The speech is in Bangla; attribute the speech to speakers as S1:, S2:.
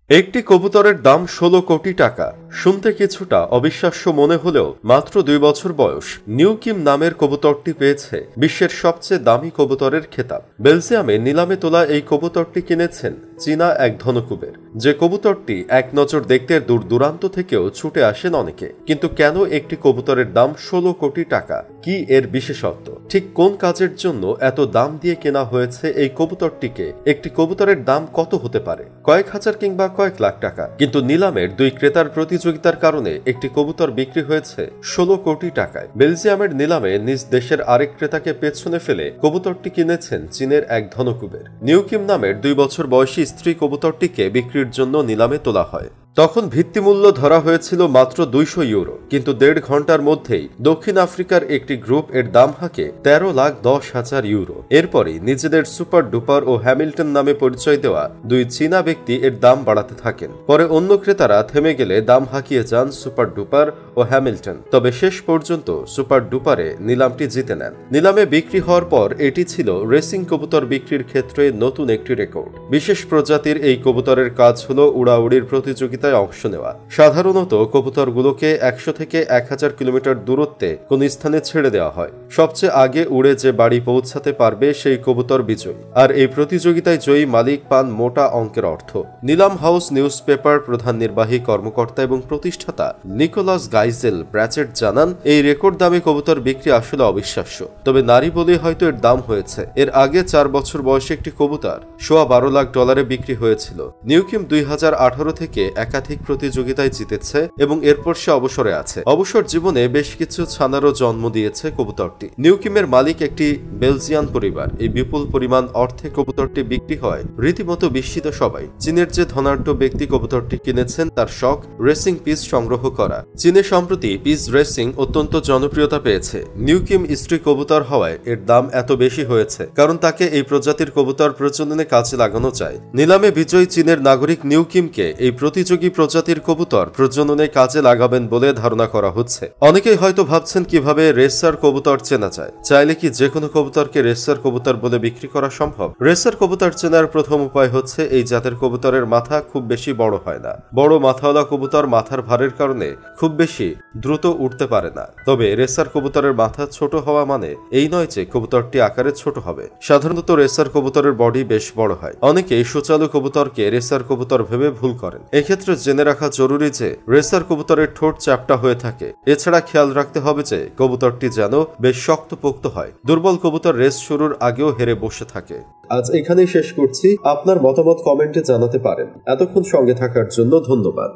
S1: একটি কবুতরের দাম ১৬ কোটি টাকা। শুনতে কিছুটা অবিশ্বাস্য মনে হলেও মাত্র ২ বছর বয়স নিউকিম নামের কবুতরটি পেয়েছে বিশ্বের সবচেয়ে দামি কবুতরের খেতাব। বেলজিয়ামে নিলামে তোলা এই কবুতরটি কিনেছেন চীনা এক ধনকুবের। যে কবুতরটি এক নজর দেখতে দূর দূরান্ত থেকেও ছুটে আসেন অনেকে। কিন্তু কেন একটি কবুতরের দাম ১৬ কোটি টাকা? কি এর বিশেষত্ব? ঠিক কোন কাজের জন্য এত দাম দিয়ে কেনা হয়েছে এই কবুতরটিকে? একটি কবুতরের দাম কত হতে পারে? কয়েক হাজার কিংবা কয়েক লাখ টাকা। কিন্তু নিলামের দুই ক্রেতার প্রতিযোগিতার কারণে একটি কবুতর বিক্রি হয়েছে ১৬ কোটি টাকায়। বেলজিয়ামের নিলামে নিজ দেশের আরেক ক্রেতাকে পেছনে ফেলে কবুতরটি কিনেছেন চীনের এক ধনকুবের। নিউকিম নামের ২ বছর বয়সী স্ত্রী কবুতরটিকে বিক্রির জন্য নিলামে তোলা হয়। তখন ভিত্তিমূল্য ধরা হয়েছিল মাত্র ২০০ ইউরো। কিন্তু ১.৫ ঘন্টার মধ্যেই দক্ষিণ আফ্রিকার একটি গ্রুপ এর দাম হাঁকে ১৩,১০,০০০ ইউরো। এরপরই নিজেদের সুপার ডুপার ও হ্যামিল্টন নামে পরিচয় দেওয়া দুই চীনা ব্যক্তি এর দাম বাড়াতে থাকেন। পরে অন্য ক্রেতারা থেমে গেলে দাম হাঁকিয়ে যান সুপার ডুপার ও হ্যামিল্টন। তবে শেষ পর্যন্ত সুপার ডুপারে নিলামটি জিতে নেন। নিলামে বিক্রি হওয়ার পর এটি ছিল রেসিং কবুতর বিক্রির ক্ষেত্রে নতুন একটি রেকর্ড। বিশেষ প্রজাতির এই কবুতরের কাজ হল উড়াউড়ির প্রতিযোগিতায় অংশ নেওয়া। সাধারণত কবুতরগুলোকে ১০০ থেকে ১০০০ কিলোমিটার দূরত্বে কোন স্থানে ছেড়ে দেওয়া হয়। সবচেয়ে আগে উড়ে যে বাড়ি পৌঁছাতে পারবে সেই কবুতর বিজয়ী। আর এই প্রতিযোগিতায় জয়ী মালিক পান মোটা অঙ্কের অর্থ। নিলাম হাউস নিউজ পেপার প্রধান নির্বাহী কর্মকর্তা এবং প্রতিষ্ঠাতা নিকোলাস গাইজেল ব্র্যাচেট জানান, এই রেকর্ড দামে কবুতর বিক্রি আসলে অবিশ্বাস্য। তবে নারী বলে হয়তো এর দাম হয়েছে। এর আগে ৪ বছর বয়সী একটি কবুতর $১২ লাখ বিক্রি হয়েছিল। নিউকিম ২০১৮ থেকে একাধিক প্রতিযোগিতায় জিতেছে এবং এরপর সে অবসরে আছে। অবসর জীবনে বেশ কিছু ছানারও জন্ম দিয়েছে কবুতরটি। নিউকিমের মালিক একটি বেলজিয়ান পরিবার। এই বিপুল পরিমাণ অর্থে কবুতরটি বিক্রি হয় রীতিমতো বিস্মিত সবাই। চীনের যে ধনাঢ্য ব্যক্তি কবুতরটি কিনেছেন তার শখ রেসিং পিস সংগ্রহ করা। চীনে সম্প্রতি পিস রেসিং অত্যন্ত জনপ্রিয়তা পেয়েছে। নিউকিম স্ত্রী কবুতর হওয়ায় এর দাম এত বেশি হয়েছে কারণ তাকে এই প্রজাতির কবুতর প্রজননে কাজে লাগানো যায়। নিলামে বিজয়ী চীনের নাগরিক নিউকিমকে এই প্রতিযোগী প্রজাতির কবুতর প্রজননে কাজে লাগাবেন বলে ধারণা করা হচ্ছে। অনেকেই হয়তো ভাবছেন কিভাবে রেসার কবুতর চেনা যায়। চাইলে কি যে কোনো কবুতরকে রেসার কবুতর বলে বিক্রি করা সম্ভব? রেসার কবুতর চেনার প্রথম উপায় হচ্ছে এই জাতের কবুতরের মাথা খুব বেশি বড় হয় না। বড় মাথাওয়ালা কবুতর মাথার ভারের কারণে খুব বেশি দ্রুত উঠতে পারে না। তবে রেসার কবুতরের মাথা ছোট হওয়া মানে এই নয় যে কবুতরটি আকারে ছোট হবে। সাধারণত রেসার কবুতরের বডি বেশ বড় হয়। অনেকেই সুচালু কবুতরকে রেসার কবুতর ভেবে ভুল করেন। এক্ষেত্রে জেনে রাখা জরুরি যে রেসার কবুতরের ঠোঁট চ্যাপ্টা হয়ে থাকে। এছাড়া খেয়াল রাখতে হবে যে কবুতরটি যেন বেশ শক্তপোক্ত হয়। দুর্বল কবুতর রেস শুরুর আগেও হেরে বসে থাকে। আজ এখানেই শেষ করছি। আপনার মতামত কমেন্টে জানাতে পারেন। এতক্ষণ সঙ্গে থাকার জন্য ধন্যবাদ।